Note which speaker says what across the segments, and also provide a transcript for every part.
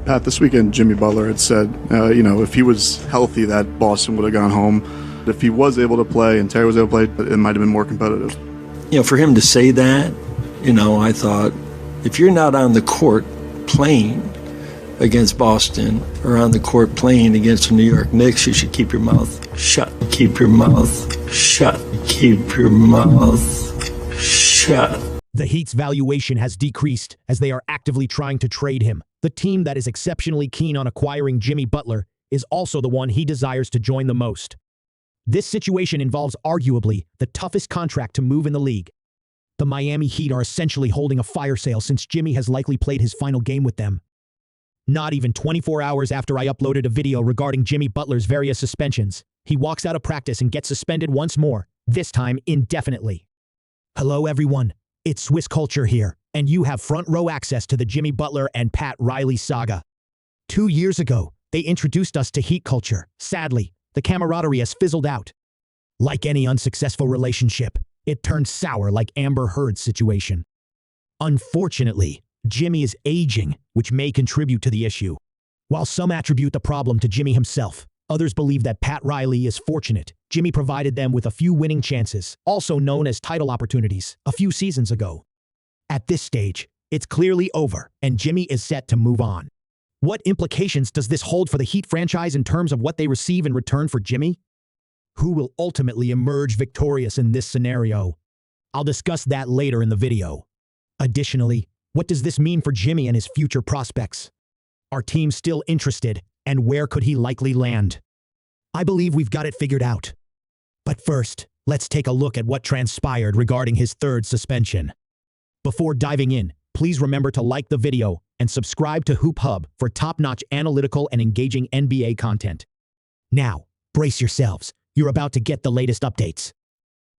Speaker 1: Pat, this weekend Jimmy Butler had said, if he was healthy, that Boston would have gone home. If he was able to play and Terry was able to play, it might have been more competitive.
Speaker 2: For him to say that, I thought, if you're not on the court playing against Boston or on the court playing against the New York Knicks, you should keep your mouth shut. Keep your mouth shut. Keep your mouth shut.
Speaker 3: The Heat's valuation has decreased as they are actively trying to trade him. The team that is exceptionally keen on acquiring Jimmy Butler is also the one he desires to join the most. This situation involves arguably the toughest contract to move in the league. The Miami Heat are essentially holding a fire sale since Jimmy has likely played his final game with them. Not even 24 hours after I uploaded a video regarding Jimmy Butler's various suspensions, he walks out of practice and gets suspended once more, this time indefinitely. Hello everyone, it's Swiss Culture here, and you have front row access to the Jimmy Butler and Pat Riley saga. 2 years ago, they introduced us to Heat culture. Sadly, the camaraderie has fizzled out. Like any unsuccessful relationship, it turned sour like Amber Heard's situation. Unfortunately, Jimmy is aging, which may contribute to the issue. While some attribute the problem to Jimmy himself, others believe that Pat Riley is fortunate. Jimmy provided them with a few winning chances, also known as title opportunities, a few seasons ago. At this stage, it's clearly over, and Jimmy is set to move on. What implications does this hold for the Heat franchise in terms of what they receive in return for Jimmy? Who will ultimately emerge victorious in this scenario? I'll discuss that later in the video. Additionally, what does this mean for Jimmy and his future prospects? Are teams still interested, and where could he likely land? I believe we've got it figured out. But first, let's take a look at what transpired regarding his third suspension. Before diving in, please remember to like the video and subscribe to Hoop Hub for top-notch analytical and engaging NBA content. Now, brace yourselves. You're about to get the latest updates.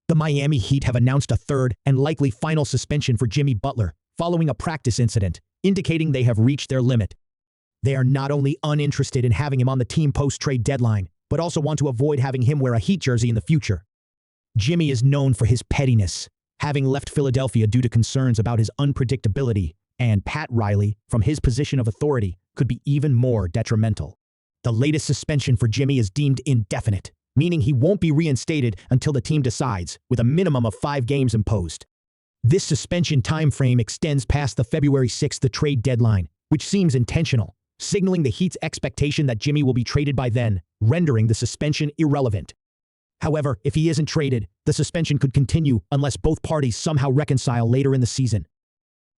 Speaker 3: The Miami Heat have announced a third and likely final suspension for Jimmy Butler following a practice incident, indicating they have reached their limit. They are not only uninterested in having him on the team post-trade deadline, but also want to avoid having him wear a Heat jersey in the future. Jimmy is known for his pettiness, having left Philadelphia due to concerns about his unpredictability, and Pat Riley, from his position of authority, could be even more detrimental. The latest suspension for Jimmy is deemed indefinite, meaning he won't be reinstated until the team decides, with a minimum of 5 games imposed. This suspension timeframe extends past the February 6th trade deadline, which seems intentional, signaling the Heat's expectation that Jimmy will be traded by then, rendering the suspension irrelevant. However, if he isn't traded, the suspension could continue unless both parties somehow reconcile later in the season.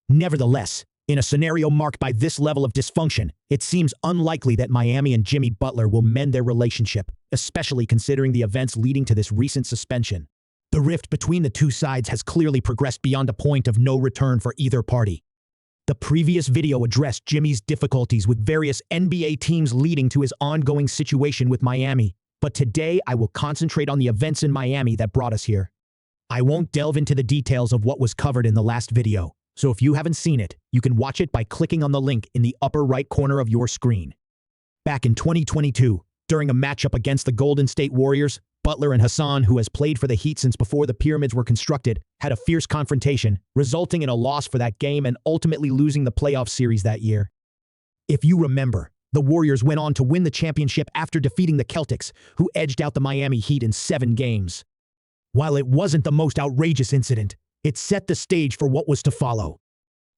Speaker 3: Nevertheless, in a scenario marked by this level of dysfunction, it seems unlikely that Miami and Jimmy Butler will mend their relationship, especially considering the events leading to this recent suspension. The rift between the two sides has clearly progressed beyond a point of no return for either party. The previous video addressed Jimmy's difficulties with various NBA teams leading to his ongoing situation with Miami, but today I will concentrate on the events in Miami that brought us here. I won't delve into the details of what was covered in the last video, so if you haven't seen it, you can watch it by clicking on the link in the upper right corner of your screen. Back in 2022, during a matchup against the Golden State Warriors, Butler and Hassan, who has played for the Heat since before the pyramids were constructed, had a fierce confrontation, resulting in a loss for that game and ultimately losing the playoff series that year. If you remember, the Warriors went on to win the championship after defeating the Celtics, who edged out the Miami Heat in 7 games. While it wasn't the most outrageous incident, it set the stage for what was to follow.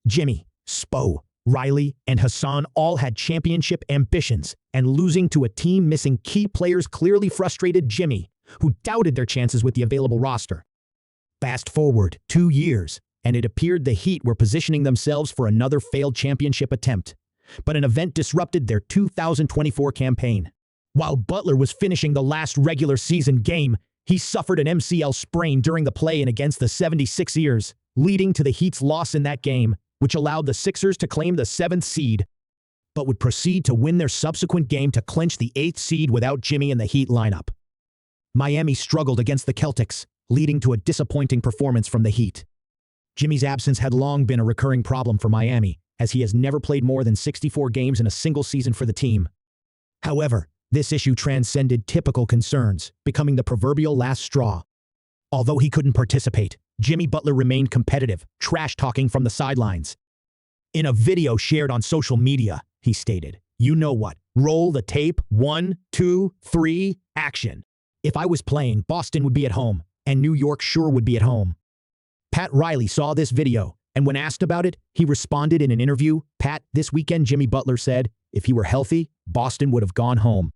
Speaker 3: Jimmy, Spo, Riley, and Hassan all had championship ambitions, and losing to a team missing key players clearly frustrated Jimmy, who doubted their chances with the available roster. Fast forward 2 years, and it appeared the Heat were positioning themselves for another failed championship attempt, but an event disrupted their 2024 campaign. While Butler was finishing the last regular season game, he suffered an MCL sprain during the play-in against the 76ers, leading to the Heat's loss in that game, which allowed the Sixers to claim the 7th seed, but would proceed to win their subsequent game to clinch the 8th seed without Jimmy in the Heat lineup. Miami struggled against the Celtics, leading to a disappointing performance from the Heat. Jimmy's absence had long been a recurring problem for Miami, as he has never played more than 64 games in a single season for the team. However, this issue transcended typical concerns, becoming the proverbial last straw. Although he couldn't participate, Jimmy Butler remained competitive, trash-talking from the sidelines. In a video shared on social media, he stated. You know what? Roll the tape. 1, 2, 3, action. If I was playing, Boston would be at home, and New York sure would be at home. Pat Riley saw this video, and when asked about it, he responded in an interview, Pat, this weekend Jimmy Butler said, if he were healthy, Boston would have gone home.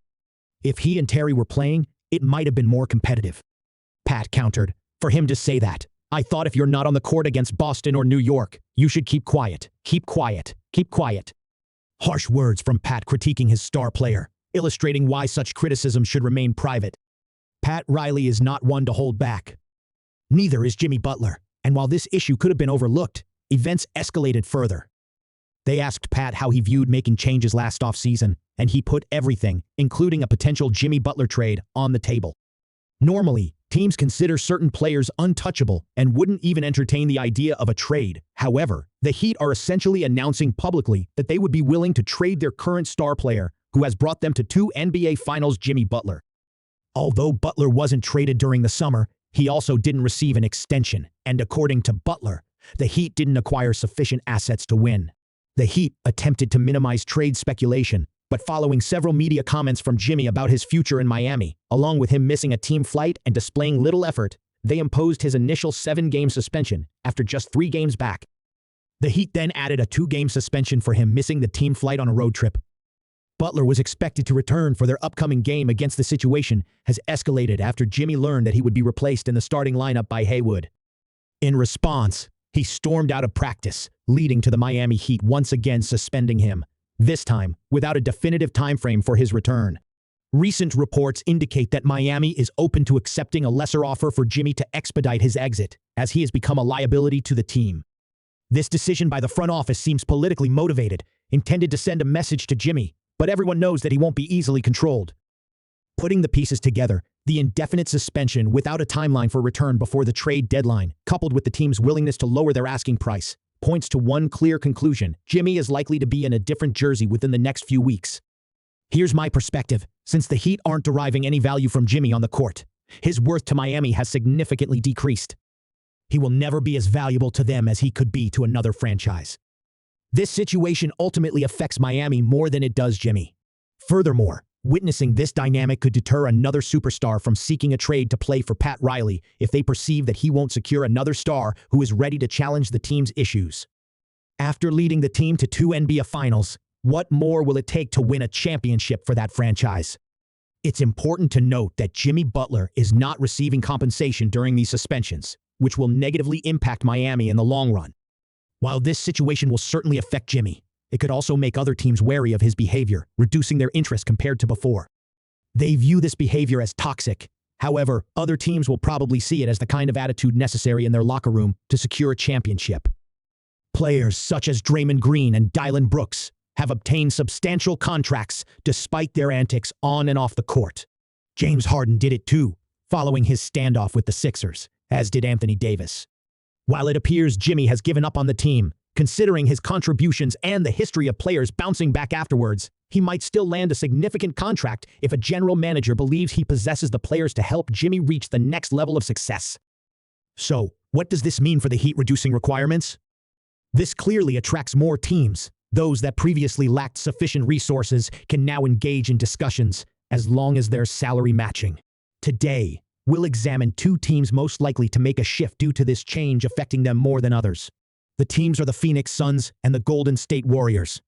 Speaker 3: If he and Terry were playing, it might have been more competitive. Pat countered, for him to say that, I thought if you're not on the court against Boston or New York, you should keep quiet, keep quiet, keep quiet. Harsh words from Pat critiquing his star player, illustrating why such criticism should remain private. Pat Riley is not one to hold back. Neither is Jimmy Butler, and while this issue could have been overlooked, events escalated further. They asked Pat how he viewed making changes last offseason, and he put everything, including a potential Jimmy Butler trade, on the table. Normally, teams consider certain players untouchable and wouldn't even entertain the idea of a trade. However, the Heat are essentially announcing publicly that they would be willing to trade their current star player, who has brought them to 2 NBA Finals, Jimmy Butler. Although Butler wasn't traded during the summer, he also didn't receive an extension, and according to Butler, the Heat didn't acquire sufficient assets to win. The Heat attempted to minimize trade speculation, but following several media comments from Jimmy about his future in Miami, along with him missing a team flight and displaying little effort, they imposed his initial 7-game suspension after just 3 games back. The Heat then added a 2-game suspension for him missing the team flight on a road trip. Butler was expected to return for their upcoming game against the situation has escalated after Jimmy learned that he would be replaced in the starting lineup by Haywood. In response, he stormed out of practice, leading to the Miami Heat once again suspending him, this time without a definitive time frame for his return. Recent reports indicate that Miami is open to accepting a lesser offer for Jimmy to expedite his exit, as he has become a liability to the team. This decision by the front office seems politically motivated, intended to send a message to Jimmy, but everyone knows that he won't be easily controlled. Putting the pieces together, the indefinite suspension without a timeline for return before the trade deadline, coupled with the team's willingness to lower their asking price, points to one clear conclusion: Jimmy is likely to be in a different jersey within the next few weeks. Here's my perspective. Since the Heat aren't deriving any value from Jimmy on the court, his worth to Miami has significantly decreased. He will never be as valuable to them as he could be to another franchise. This situation ultimately affects Miami more than it does Jimmy. Furthermore, witnessing this dynamic could deter another superstar from seeking a trade to play for Pat Riley if they perceive that he won't secure another star who is ready to challenge the team's issues. After leading the team to 2 NBA Finals, what more will it take to win a championship for that franchise? It's important to note that Jimmy Butler is not receiving compensation during these suspensions, which will negatively impact Miami in the long run. While this situation will certainly affect Jimmy, it could also make other teams wary of his behavior, reducing their interest compared to before. They view this behavior as toxic. However, other teams will probably see it as the kind of attitude necessary in their locker room to secure a championship. Players such as Draymond Green and Dylan Brooks have obtained substantial contracts despite their antics on and off the court. James Harden did it too, following his standoff with the Sixers, as did Anthony Davis. While it appears Jimmy has given up on the team, considering his contributions and the history of players bouncing back afterwards, he might still land a significant contract if a general manager believes he possesses the players to help Jimmy reach the next level of success. So, what does this mean for the Heat reducing requirements? This clearly attracts more teams. Those that previously lacked sufficient resources can now engage in discussions, as long as there's salary matching. Today, we'll examine 2 teams most likely to make a shift due to this change affecting them more than others. The teams are the Phoenix Suns and the Golden State Warriors.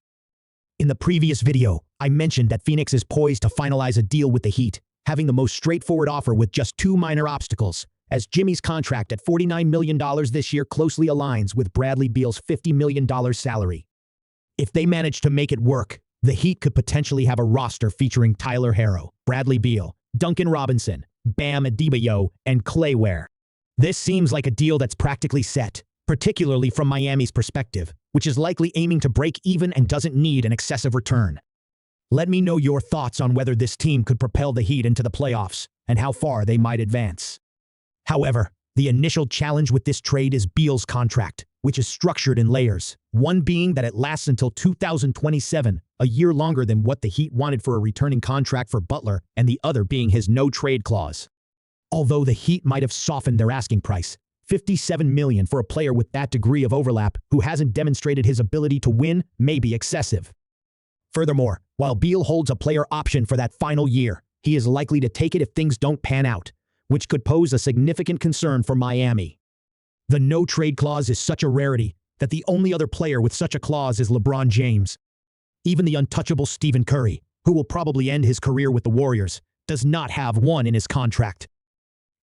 Speaker 3: In the previous video, I mentioned that Phoenix is poised to finalize a deal with the Heat, having the most straightforward offer with just 2 minor obstacles, as Jimmy's contract at $49 million this year closely aligns with Bradley Beal's $50 million salary. If they manage to make it work, the Heat could potentially have a roster featuring Tyler Herro, Bradley Beal, Duncan Robinson, Bam Adebayo, and Clay Ware. This seems like a deal that's practically set, particularly from Miami's perspective, which is likely aiming to break even and doesn't need an excessive return. Let me know your thoughts on whether this team could propel the Heat into the playoffs and how far they might advance. However, the initial challenge with this trade is Beal's contract, which is structured in layers, one being that it lasts until 2027, a year longer than what the Heat wanted for a returning contract for Butler, and the other being his no-trade clause. Although the Heat might have softened their asking price, $57 million for a player with that degree of overlap who hasn't demonstrated his ability to win may be excessive. Furthermore, while Beal holds a player option for that final year, he is likely to take it if things don't pan out, which could pose a significant concern for Miami. The no-trade clause is such a rarity that the only other player with such a clause is LeBron James. Even the untouchable Stephen Curry, who will probably end his career with the Warriors, does not have one in his contract.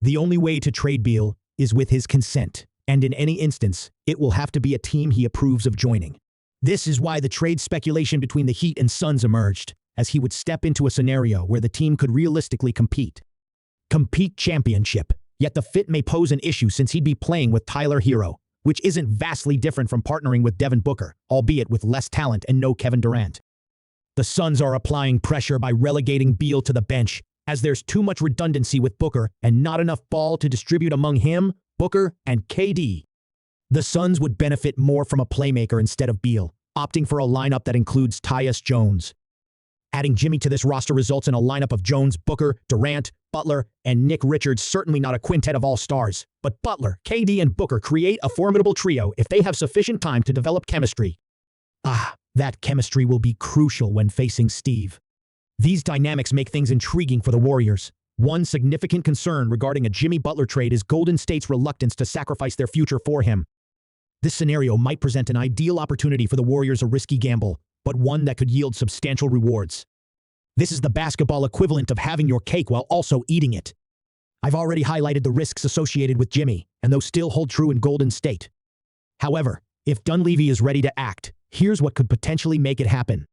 Speaker 3: The only way to trade Beal is with his consent, and in any instance, it will have to be a team he approves of joining. This is why the trade speculation between the Heat and Suns emerged, as he would step into a scenario where the team could realistically compete championship. Yet the fit may pose an issue since he'd be playing with Tyler Hero, which isn't vastly different from partnering with Devin Booker, albeit with less talent and no Kevin Durant. The Suns are applying pressure by relegating Beal to the bench, as there's too much redundancy with Booker and not enough ball to distribute among him, Booker, and KD. The Suns would benefit more from a playmaker instead of Beal, opting for a lineup that includes Tyus Jones. Adding Jimmy to this roster results in a lineup of Jones, Booker, Durant, Butler, and Nick Richards, certainly not a quintet of all-stars, but Butler, KD, and Booker create a formidable trio if they have sufficient time to develop chemistry. That chemistry will be crucial when facing Steve. These dynamics make things intriguing for the Warriors. One significant concern regarding a Jimmy Butler trade is Golden State's reluctance to sacrifice their future for him. This scenario might present an ideal opportunity for the Warriors, a risky gamble, but one that could yield substantial rewards. This is the basketball equivalent of having your cake while also eating it. I've already highlighted the risks associated with Jimmy, and those still hold true in Golden State. However, if Dunleavy is ready to act, here's what could potentially make it happen.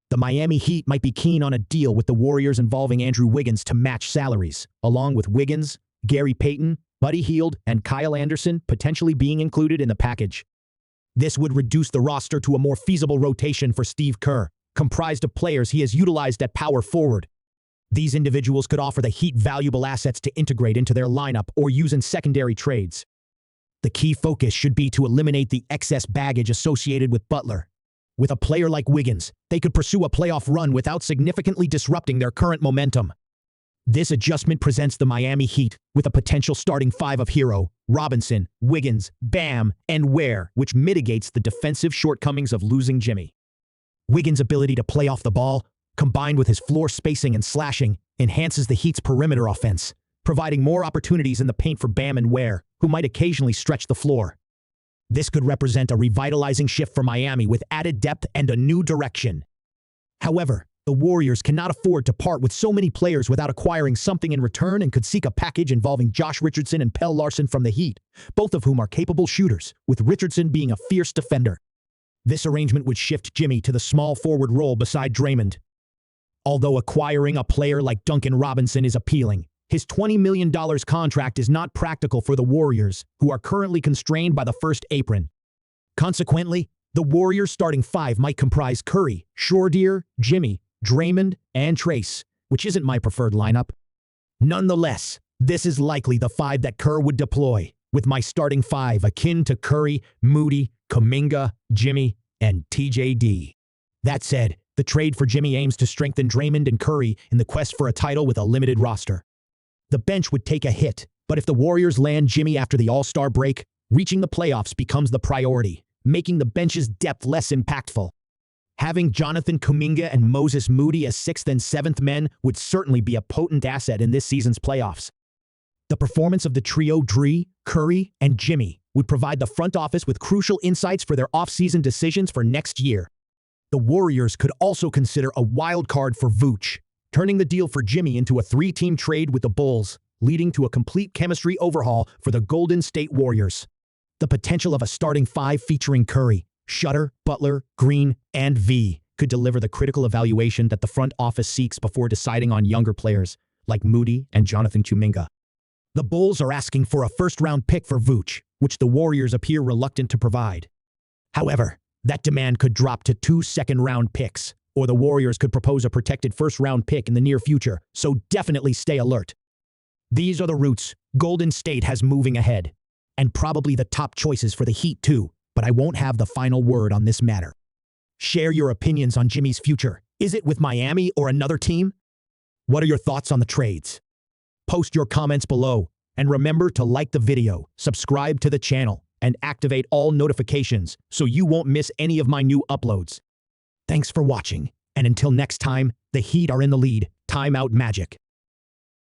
Speaker 3: The Miami Heat might be keen on a deal with the Warriors involving Andrew Wiggins to match salaries, along with Wiggins, Gary Payton, Buddy Hield, and Kyle Anderson potentially being included in the package. This would reduce the roster to a more feasible rotation for Steve Kerr, comprised of players he has utilized at power forward. These individuals could offer the Heat valuable assets to integrate into their lineup or use in secondary trades. The key focus should be to eliminate the excess baggage associated with Butler. With a player like Wiggins, they could pursue a playoff run without significantly disrupting their current momentum. This adjustment presents the Miami Heat with a potential starting five of Hero, Robinson, Wiggins, Bam, and Ware, which mitigates the defensive shortcomings of losing Jimmy. Wiggins' ability to play off the ball, combined with his floor spacing and slashing, enhances the Heat's perimeter offense, providing more opportunities in the paint for Bam and Ware, who might occasionally stretch the floor. This could represent a revitalizing shift for Miami with added depth and a new direction. However, the Warriors cannot afford to part with so many players without acquiring something in return and could seek a package involving Josh Richardson and Pelle Larsson from the Heat, both of whom are capable shooters, with Richardson being a fierce defender. This arrangement would shift Jimmy to the small forward role beside Draymond. Although acquiring a player like Duncan Robinson is appealing, his $20 million contract is not practical for the Warriors, who are currently constrained by the first apron. Consequently, the Warriors' starting five might comprise Curry, Schroeder, Jimmy, Draymond, and Trace, which isn't my preferred lineup. Nonetheless, this is likely the five that Kerr would deploy, with my starting five akin to Curry, Moody, Kuminga, Jimmy, and TJD. That said, the trade for Jimmy aims to strengthen Draymond and Curry in the quest for a title with a limited roster. The bench would take a hit, but if the Warriors land Jimmy after the All-Star break, reaching the playoffs becomes the priority, making the bench's depth less impactful. Having Jonathan Kuminga and Moses Moody as 6th and 7th men would certainly be a potent asset in this season's playoffs. The performance of the trio Dree, Curry, and Jimmy would provide the front office with crucial insights for their off-season decisions for next year. The Warriors could also consider a wild card for Vooch, turning the deal for Jimmy into a 3-team trade with the Bulls, leading to a complete chemistry overhaul for the Golden State Warriors. The potential of a starting five featuring Curry, Shutter, Butler, Green, and V could deliver the critical evaluation that the front office seeks before deciding on younger players like Moody and Jonathan Kuminga. The Bulls are asking for a first-round pick for Vooch, which the Warriors appear reluctant to provide. However, that demand could drop to 2 second-round picks, or the Warriors could propose a protected first-round pick in the near future, so definitely stay alert. These are the routes Golden State has moving ahead, and probably the top choices for the Heat too, but I won't have the final word on this matter. Share your opinions on Jimmy's future. Is it with Miami or another team? What are your thoughts on the trades? Post your comments below, and remember to like the video, subscribe to the channel, and activate all notifications so you won't miss any of my new uploads. Thanks for watching, And until next time, the Heat are in the lead. Timeout Magic.